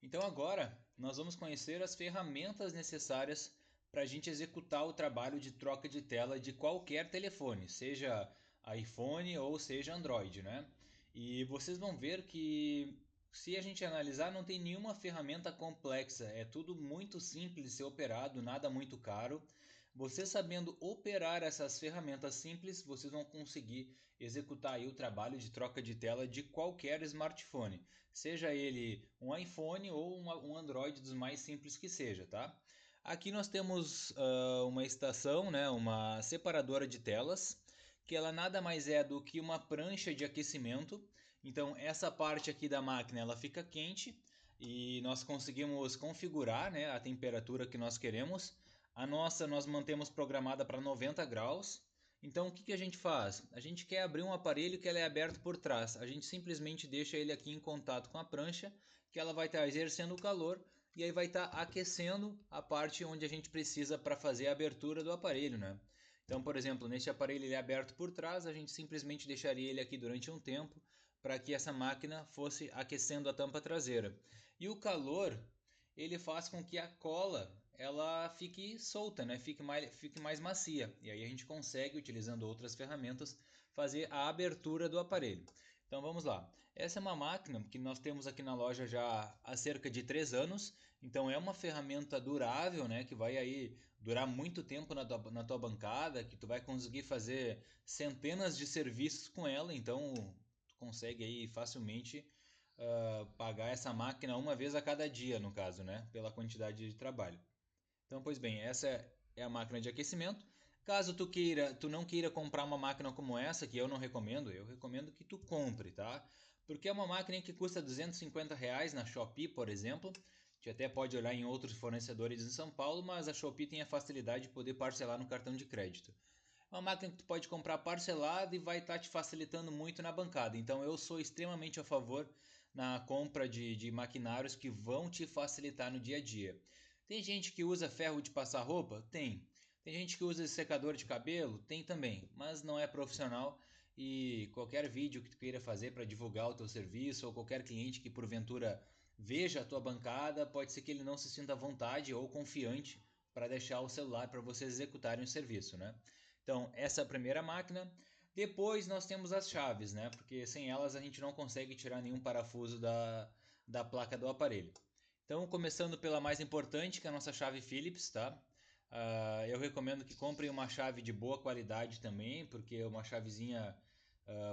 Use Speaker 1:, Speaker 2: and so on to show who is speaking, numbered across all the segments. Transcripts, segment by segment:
Speaker 1: Então agora nós vamos conhecer as ferramentas necessárias para a gente executar o trabalho de troca de tela de qualquer telefone, seja iPhone ou seja Android, né? E vocês vão ver que se a gente analisar não tem nenhuma ferramenta complexa, é tudo muito simples de ser operado, nada muito caro. Vocês sabendo operar essas ferramentas simples, vocês vão conseguir executar aí o trabalho de troca de tela de qualquer smartphone, seja ele um iPhone ou um Android dos mais simples que seja, tá? Aqui nós temos uma estação, né, uma separadora de telas, que ela nada mais é do que uma prancha de aquecimento. Então essa parte aqui da máquina ela fica quente e nós conseguimos configurar, né, a temperatura que nós queremos. A nossa nós mantemos programada para 90 graus. Então o que a gente faz? A gente quer abrir um aparelho que ele é aberto por trás. A gente simplesmente deixa ele aqui em contato com a prancha, que ela vai estar exercendo o calor e aí vai estar aquecendo a parte onde a gente precisa para fazer a abertura do aparelho, né? Então, por exemplo, neste aparelho ele é aberto por trás, a gente simplesmente deixaria ele aqui durante um tempo para que essa máquina fosse aquecendo a tampa traseira. E o calor ele faz com que a cola ela fique solta, né? Fique mais macia. E aí a gente consegue, utilizando outras ferramentas, fazer a abertura do aparelho. Então vamos lá. Essa é uma máquina que nós temos aqui na loja já há cerca de 3 anos. Então é uma ferramenta durável, né? Que vai aí durar muito tempo na tua bancada, que tu vai conseguir fazer centenas de serviços com ela. Então tu consegue aí facilmente pagar essa máquina uma vez a cada dia, no caso, né? Pela quantidade de trabalho. Então, pois bem, essa é a máquina de aquecimento. Caso tu não queira comprar uma máquina como essa, que eu não recomendo, eu recomendo que tu compre, tá? Porque é uma máquina que custa R$ 250 na Shopee, por exemplo. A gente até pode olhar em outros fornecedores em São Paulo, mas a Shopee tem a facilidade de poder parcelar no cartão de crédito. É uma máquina que tu pode comprar parcelada e vai estar te facilitando muito na bancada. Então eu sou extremamente a favor na compra de maquinários que vão te facilitar no dia a dia. Tem gente que usa ferro de passar roupa? Tem. Tem gente que usa secador de cabelo? Tem também, mas não é profissional e qualquer vídeo que tu queira fazer para divulgar o teu serviço ou qualquer cliente que porventura veja a tua bancada, pode ser que ele não se sinta à vontade ou confiante para deixar o celular para vocês executarem o serviço, né? Então, essa é a primeira máquina. Depois nós temos as chaves, né? Porque sem elas a gente não consegue tirar nenhum parafuso da placa do aparelho. Então, começando pela mais importante, que é a nossa chave Phillips, tá? Eu recomendo que comprem uma chave de boa qualidade também, porque uma chavezinha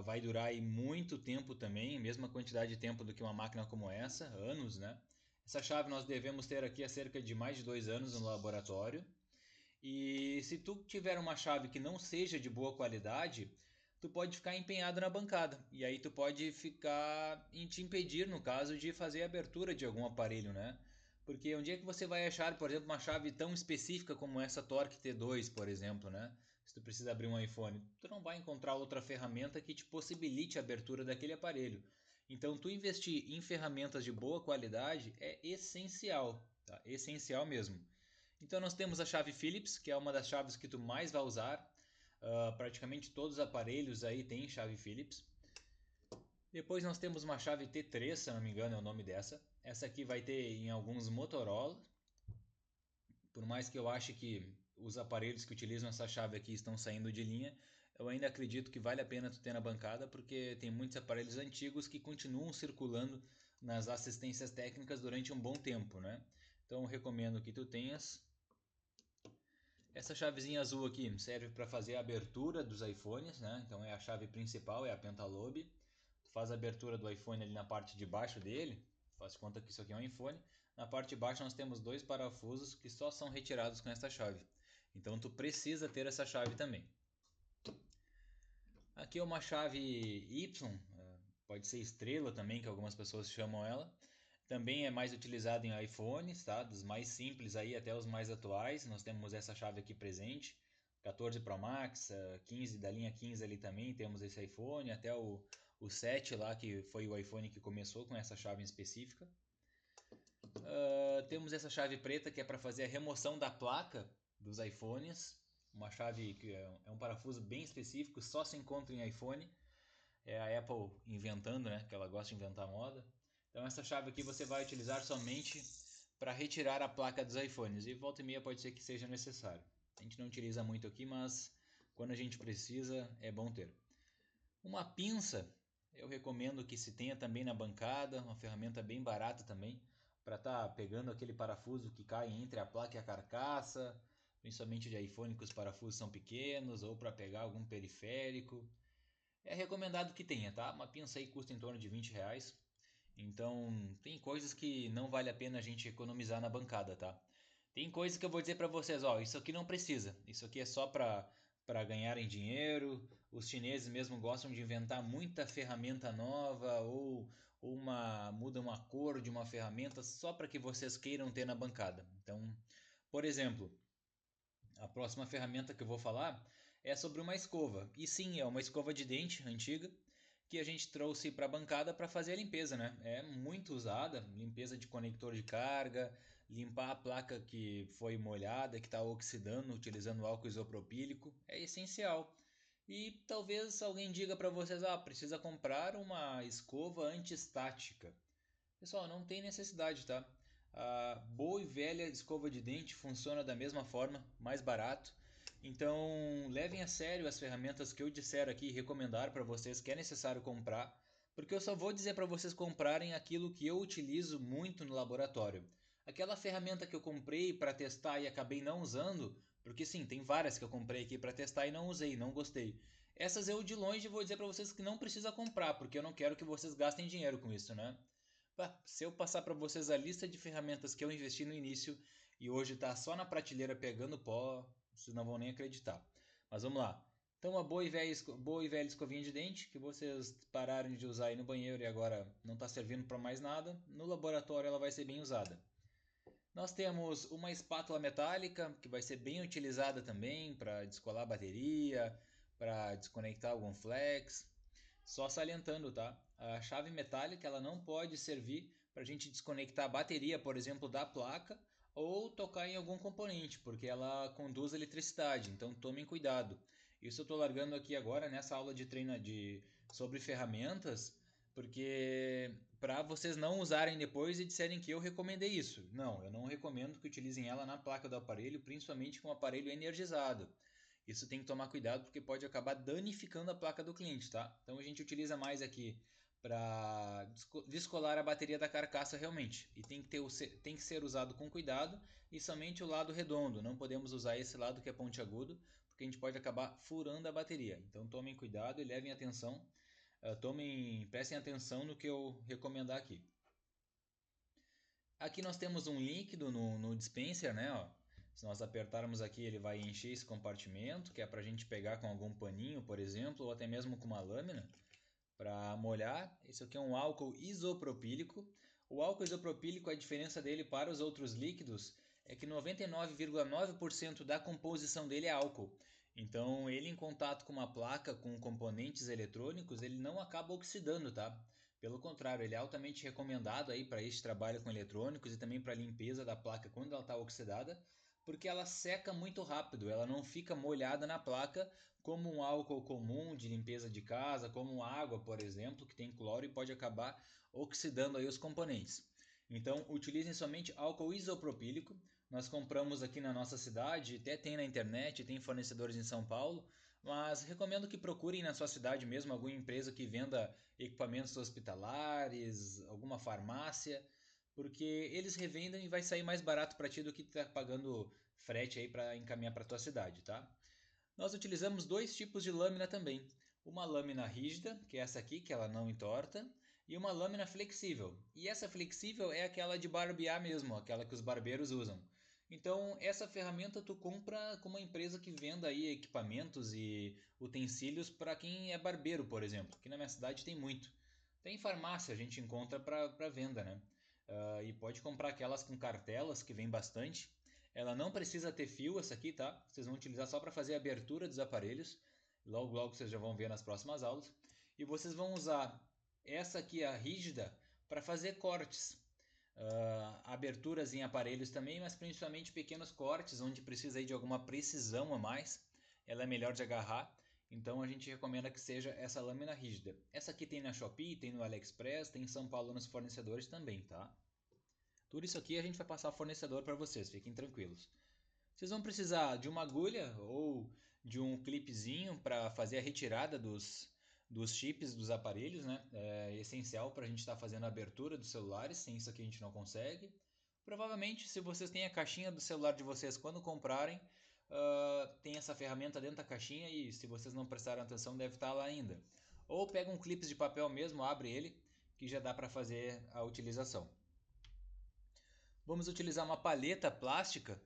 Speaker 1: vai durar aí muito tempo também, mesma quantidade de tempo do que uma máquina como essa, anos, né? Essa chave nós devemos ter aqui há cerca de mais de 2 anos no laboratório. E se tu tiver uma chave que não seja de boa qualidade, tu pode ficar empenhado na bancada. E aí tu pode ficar em te impedir, no caso, de fazer a abertura de algum aparelho, né? Porque um dia que você vai achar, por exemplo, uma chave tão específica como essa Torque T2, por exemplo, né? Se tu precisa abrir um iPhone, tu não vai encontrar outra ferramenta que te possibilite a abertura daquele aparelho. Então, tu investir em ferramentas de boa qualidade é essencial, tá? Essencial mesmo. Então nós temos a chave Phillips, que é uma das chaves que tu mais vai usar. Praticamente todos os aparelhos aí têm chave Phillips. Depois nós temos uma chave T3, se não me engano é o nome dessa. Essa aqui vai ter em alguns Motorola. Por mais que eu ache que os aparelhos que utilizam essa chave aqui estão saindo de linha, eu ainda acredito que vale a pena tu ter na bancada, porque tem muitos aparelhos antigos que continuam circulando nas assistências técnicas durante um bom tempo, né? Então eu recomendo que tu tenhas. Essa chavezinha azul aqui serve para fazer a abertura dos iPhones, né? Então é a chave principal, é a Pentalobe. Tu faz a abertura do iPhone ali na parte de baixo dele. Faz de conta que isso aqui é um iPhone. Na parte de baixo nós temos dois parafusos que só são retirados com essa chave. Então tu precisa ter essa chave também. Aqui é uma chave Y, pode ser estrela também, que algumas pessoas chamam ela. Também é mais utilizado em iPhones, tá? Dos mais simples aí até os mais atuais. Nós temos essa chave aqui presente. 14 Pro Max, 15 da linha 15 ali também temos esse iPhone, até o 7 lá que foi o iPhone que começou com essa chave em específica. Temos essa chave preta que é para fazer a remoção da placa dos iPhones. Uma chave que é um parafuso bem específico, só se encontra em iPhone. É a Apple inventando, né? Que ela gosta de inventar moda. Então essa chave aqui você vai utilizar somente para retirar a placa dos iPhones. E volta e meia pode ser que seja necessário. A gente não utiliza muito aqui, mas quando a gente precisa é bom ter. Uma pinça, eu recomendo que se tenha também na bancada, uma ferramenta bem barata também, para estar pegando aquele parafuso que cai entre a placa e a carcaça, principalmente de iPhone que os parafusos são pequenos, ou para pegar algum periférico. É recomendado que tenha, tá? Uma pinça aí custa em torno de R$ 20. Então, tem coisas que não vale a pena a gente economizar na bancada, tá? Tem coisas que eu vou dizer para vocês, ó, isso aqui não precisa. Isso aqui é só para ganharem dinheiro. Os chineses mesmo gostam de inventar muita ferramenta nova ou muda uma cor de uma ferramenta só para que vocês queiram ter na bancada. Então, por exemplo, a próxima ferramenta que eu vou falar é sobre uma escova. E sim, é uma escova de dente antiga que a gente trouxe para a bancada para fazer a limpeza, né? É muito usada, limpeza de conector de carga, limpar a placa que foi molhada, que está oxidando, utilizando álcool isopropílico, é essencial. E talvez alguém diga para vocês, precisa comprar uma escova antiestática. Pessoal, não tem necessidade, tá? A boa e velha escova de dente funciona da mesma forma, mais barato. Então, levem a sério as ferramentas que eu disser aqui e recomendar para vocês que é necessário comprar, porque eu só vou dizer para vocês comprarem aquilo que eu utilizo muito no laboratório. Aquela ferramenta que eu comprei para testar e acabei não usando, porque sim, tem várias que eu comprei aqui para testar e não usei, não gostei. Essas eu de longe vou dizer para vocês que não precisa comprar, porque eu não quero que vocês gastem dinheiro com isso, né? Se eu passar para vocês a lista de ferramentas que eu investi no início e hoje está só na prateleira pegando pó, vocês não vão nem acreditar. Mas vamos lá. Então, uma boa e velha escovinha de dente que vocês pararam de usar aí no banheiro e agora não está servindo para mais nada, no laboratório ela vai ser bem usada. Nós temos uma espátula metálica que vai ser bem utilizada também para descolar a bateria, para desconectar algum flex. Só salientando, tá? A chave metálica ela não pode servir para a gente desconectar a bateria, por exemplo, da placa ou tocar em algum componente, porque ela conduz eletricidade. Então tomem cuidado. Isso eu estou largando aqui agora nessa aula de treino sobre ferramentas, porque para vocês não usarem depois e disserem que eu recomendei isso. Não, eu não recomendo que utilizem ela na placa do aparelho, principalmente com o aparelho energizado. Isso tem que tomar cuidado porque pode acabar danificando a placa do cliente, tá? Então a gente utiliza mais aqui para descolar a bateria da carcaça realmente. E tem que ser usado com cuidado e somente o lado redondo. Não podemos usar esse lado que é pontiagudo, porque a gente pode acabar furando a bateria. Então tomem cuidado e levem atenção. Prestem atenção no que eu recomendar aqui. Aqui nós temos um líquido no dispenser, né? Ó. Se nós apertarmos aqui, ele vai encher esse compartimento, que é para a gente pegar com algum paninho, por exemplo, ou até mesmo com uma lâmina para molhar. Esse aqui é um álcool isopropílico. O álcool isopropílico, a diferença dele para os outros líquidos é que 99,9% da composição dele é álcool. Então, ele em contato com uma placa com componentes eletrônicos, ele não acaba oxidando, tá? Pelo contrário, ele é altamente recomendado aí para este trabalho com eletrônicos e também para a limpeza da placa quando ela está oxidada, porque ela seca muito rápido, ela não fica molhada na placa como um álcool comum de limpeza de casa, como água, por exemplo, que tem cloro e pode acabar oxidando aí os componentes. Então, utilizem somente álcool isopropílico. Nós compramos aqui na nossa cidade, até tem na internet, tem fornecedores em São Paulo, mas recomendo que procurem na sua cidade mesmo alguma empresa que venda equipamentos hospitalares, alguma farmácia, porque eles revendem e vai sair mais barato para ti do que tá pagando frete aí para encaminhar para tua cidade, tá? Nós utilizamos dois tipos de lâmina também. Uma lâmina rígida, que é essa aqui, que ela não entorta, e uma lâmina flexível. E essa flexível é aquela de barbear mesmo, aquela que os barbeiros usam. Então, essa ferramenta tu compra com uma empresa que venda aí equipamentos e utensílios para quem é barbeiro, por exemplo. Aqui na minha cidade tem muito. Tem farmácia, a gente encontra para venda, né? E pode comprar aquelas com cartelas, que vem bastante. Ela não precisa ter fio, essa aqui, tá? Vocês vão utilizar só para fazer a abertura dos aparelhos. Logo, logo vocês já vão ver nas próximas aulas. E vocês vão usar essa aqui, a rígida, para fazer cortes. Aberturas em aparelhos também, mas principalmente pequenos cortes, onde precisa aí de alguma precisão a mais. Ela é melhor de agarrar. Então a gente recomenda que seja essa lâmina rígida. Essa aqui tem na Shopee, tem no AliExpress, tem em São Paulo nos fornecedores também, tá? Tudo isso aqui a gente vai passar fornecedor para vocês, fiquem tranquilos. Vocês vão precisar de uma agulha ou de um clipezinho para fazer a retirada dos chips dos aparelhos, né? É essencial para a gente estar fazendo a abertura dos celulares, sem isso aqui a gente não consegue. Provavelmente, se vocês têm a caixinha do celular de vocês quando comprarem, tem essa ferramenta dentro da caixinha e se vocês não prestaram atenção deve estar lá ainda. Ou pega um clipe de papel mesmo, abre ele, que já dá para fazer a utilização. Vamos utilizar uma paleta plástica.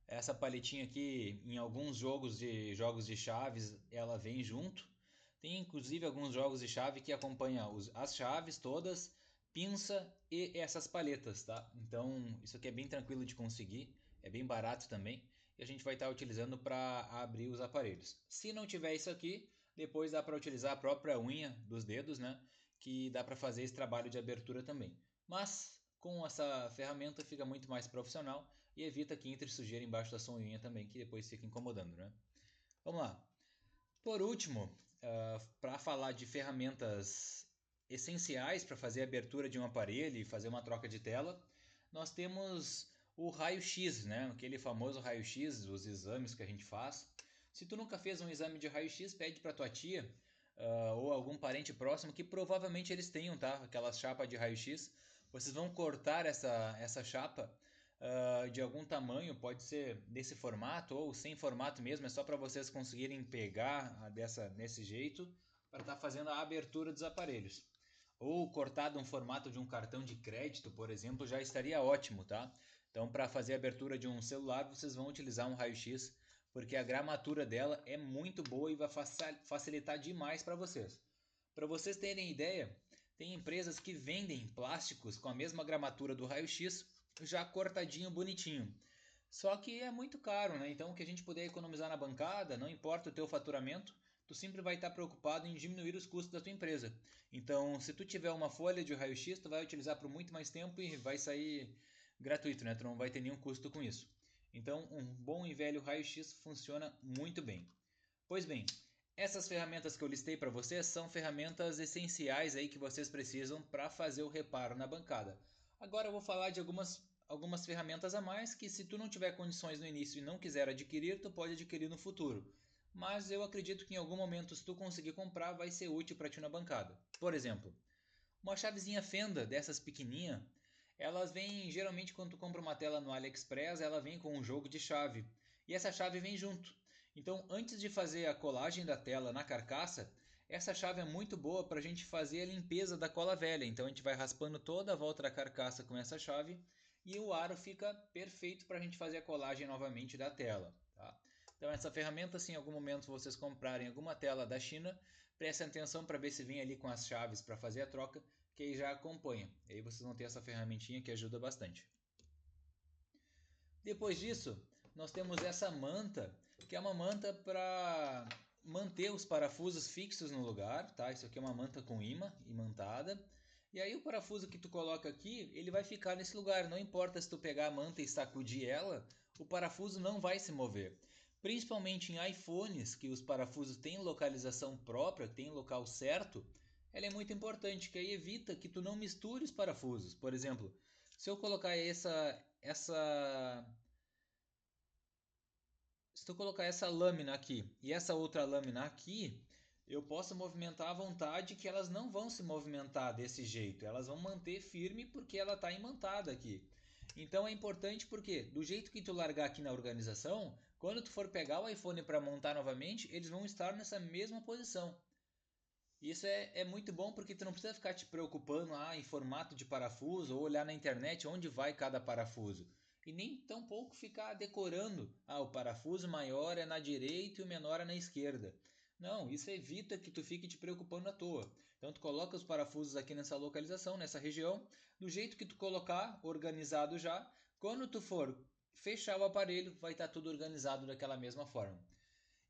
Speaker 1: Essa paletinha aqui, em alguns jogos de chaves, ela vem junto. Tem inclusive alguns jogos de chave que acompanham as chaves todas, pinça e essas paletas, tá? Então isso aqui é bem tranquilo de conseguir, é bem barato também e a gente vai estar utilizando para abrir os aparelhos. Se não tiver isso aqui, depois dá para utilizar a própria unha dos dedos, né? Que dá para fazer esse trabalho de abertura também. Mas com essa ferramenta fica muito mais profissional e evita que entre sujeira embaixo da sua unha também, que depois fica incomodando, né? Vamos lá. Por último, para falar de ferramentas essenciais para fazer a abertura de um aparelho e fazer uma troca de tela, nós temos o raio-x, né? Aquele famoso raio-x, os exames que a gente faz. Se tu nunca fez um exame de raio-x, pede para tua tia ou algum parente próximo que provavelmente eles tenham, tá? Aquelas chapas de raio-x. Vocês vão cortar essa chapa de algum tamanho, pode ser desse formato ou sem formato mesmo, é só para vocês conseguirem pegar nesse jeito para estar fazendo a abertura dos aparelhos. Ou cortado um formato de um cartão de crédito, por exemplo, já estaria ótimo, tá? Então, para fazer a abertura de um celular, vocês vão utilizar um raio-x, porque a gramatura dela é muito boa e vai facilitar demais para vocês. Para vocês terem ideia, tem empresas que vendem plásticos com a mesma gramatura do raio-x, já cortadinho, bonitinho. Só que é muito caro, né? Então, o que a gente puder economizar na bancada, não importa o teu faturamento, tu sempre vai estar preocupado em diminuir os custos da tua empresa. Então, se tu tiver uma folha de raio-x, tu vai utilizar por muito mais tempo e vai sair gratuito, né? Tu não vai ter nenhum custo com isso. Então, um bom e velho raio-x funciona muito bem. Pois bem, essas ferramentas que eu listei para vocês são ferramentas essenciais aí que vocês precisam para fazer o reparo na bancada. Agora eu vou falar de algumas ferramentas a mais que se tu não tiver condições no início e não quiser adquirir, tu pode adquirir no futuro. Mas eu acredito que em algum momento, se tu conseguir comprar, vai ser útil para ti na bancada. Por exemplo, uma chavezinha fenda dessas pequenininha, elas vêm geralmente quando tu compra uma tela no AliExpress, ela vem com um jogo de chave. E essa chave vem junto. Então, antes de fazer a colagem da tela na carcaça, essa chave é muito boa para a gente fazer a limpeza da cola velha. Então, a gente vai raspando toda a volta da carcaça com essa chave e o aro fica perfeito para a gente fazer a colagem novamente da tela. Tá? Então, essa ferramenta, se em algum momento vocês comprarem alguma tela da China, prestem atenção para ver se vem ali com as chaves para fazer a troca, que aí já acompanha. E aí vocês vão ter essa ferramentinha que ajuda bastante. Depois disso, nós temos essa manta, que é uma manta para manter os parafusos fixos no lugar, tá? Isso aqui é uma manta com imã, imantada. E aí o parafuso que tu coloca aqui, ele vai ficar nesse lugar. Não importa se tu pegar a manta e sacudir ela, o parafuso não vai se mover. Principalmente em iPhones, que os parafusos têm localização própria, têm local certo, ela é muito importante, que aí evita que tu não misture os parafusos. Por exemplo, se eu colocar se tu colocar essa lâmina aqui e essa outra lâmina aqui, eu posso movimentar à vontade que elas não vão se movimentar desse jeito. Elas vão manter firme porque ela está imantada aqui. Então é importante porque do jeito que tu largar aqui na organização, quando tu for pegar o iPhone para montar novamente, eles vão estar nessa mesma posição. Isso é muito bom porque tu não precisa ficar te preocupando em formato de parafuso ou olhar na internet onde vai cada parafuso. E nem tampouco ficar decorando, o parafuso maior é na direita e o menor é na esquerda. Não, isso evita que tu fique te preocupando à toa. Então tu coloca os parafusos aqui nessa localização, nessa região, do jeito que tu colocar, organizado já. Quando tu for fechar o aparelho, vai estar tudo organizado daquela mesma forma.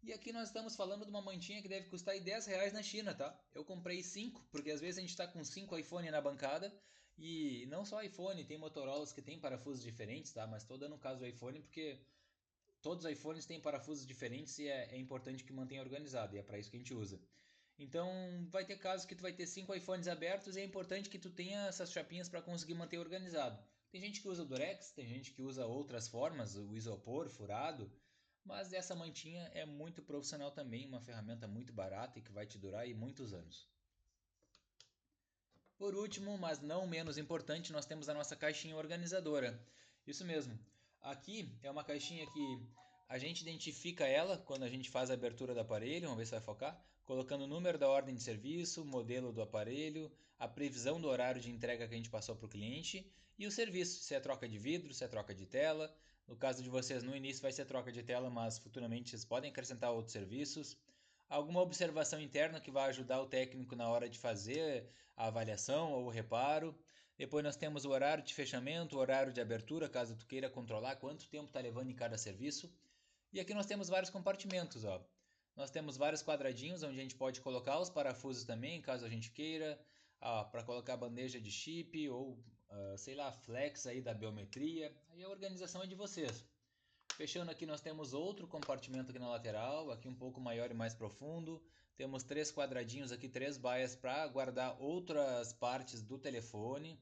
Speaker 1: E aqui nós estamos falando de uma mantinha que deve custar aí R$ 10 na China, tá? Eu comprei 5, porque às vezes a gente está com 5 iPhone na bancada. E não só iPhone, tem Motorolas que tem parafusos diferentes, tá? Mas estou dando o caso do iPhone porque todos os iPhones têm parafusos diferentes e é importante que mantenha organizado, e é para isso que a gente usa. Então, vai ter casos que tu vai ter 5 iPhones abertos e é importante que tu tenha essas chapinhas para conseguir manter organizado. Tem gente que usa o Durex, tem gente que usa outras formas, o isopor furado, mas essa mantinha é muito profissional também, uma ferramenta muito barata e que vai te durar aí muitos anos. Por último, mas não menos importante, nós temos a nossa caixinha organizadora. Isso mesmo. Aqui é uma caixinha que a gente identifica ela quando a gente faz a abertura do aparelho, vamos ver se vai focar, colocando o número da ordem de serviço, o modelo do aparelho, a previsão do horário de entrega que a gente passou para o cliente e o serviço, se é troca de vidro, se é troca de tela. No caso de vocês, no início vai ser troca de tela, mas futuramente vocês podem acrescentar outros serviços. Alguma observação interna que vai ajudar o técnico na hora de fazer a avaliação ou o reparo. Depois nós temos o horário de fechamento, o horário de abertura, caso tu queira controlar quanto tempo está levando em cada serviço. E aqui nós temos vários compartimentos, ó. Nós temos vários quadradinhos onde a gente pode colocar os parafusos também, caso a gente queira, para colocar bandeja de chip ou, sei lá, flex aí da biometria. Aí a organização é de vocês. Fechando aqui nós temos outro compartimento aqui na lateral, aqui um pouco maior e mais profundo. Temos 3 quadradinhos aqui, 3 baias para guardar outras partes do telefone.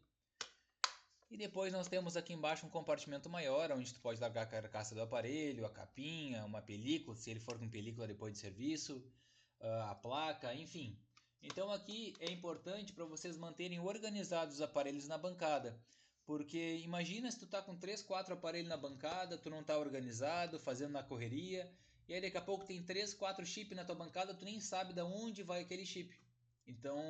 Speaker 1: E depois nós temos aqui embaixo um compartimento maior, onde tu pode largar a carcaça do aparelho, a capinha, uma película, se ele for com película depois de serviço, a placa, enfim. Então aqui é importante para vocês manterem organizados os aparelhos na bancada. Porque imagina se tu tá com 3, 4 aparelhos na bancada, tu não tá organizado, fazendo na correria, e aí daqui a pouco tem 3, 4 chips na tua bancada, tu nem sabe de onde vai aquele chip. Então,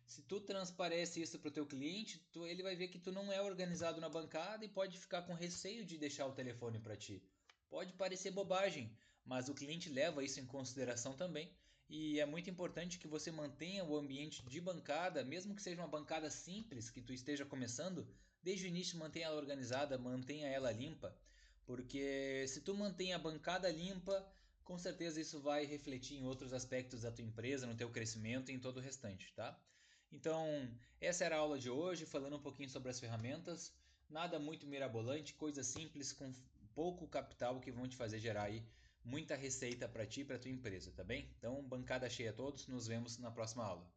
Speaker 1: se tu transparece isso para o teu cliente, ele vai ver que tu não é organizado na bancada e pode ficar com receio de deixar o telefone para ti. Pode parecer bobagem, mas o cliente leva isso em consideração também. E é muito importante que você mantenha o ambiente de bancada, mesmo que seja uma bancada simples que tu esteja começando, desde o início mantenha ela organizada, mantenha ela limpa, porque se tu mantém a bancada limpa, com certeza isso vai refletir em outros aspectos da tua empresa, no teu crescimento e em todo o restante, tá? Então, essa era a aula de hoje, falando um pouquinho sobre as ferramentas. Nada muito mirabolante, coisas simples com pouco capital que vão te fazer gerar aí muita receita para ti e para tua empresa, tá bem? Então, bancada cheia a todos, nos vemos na próxima aula.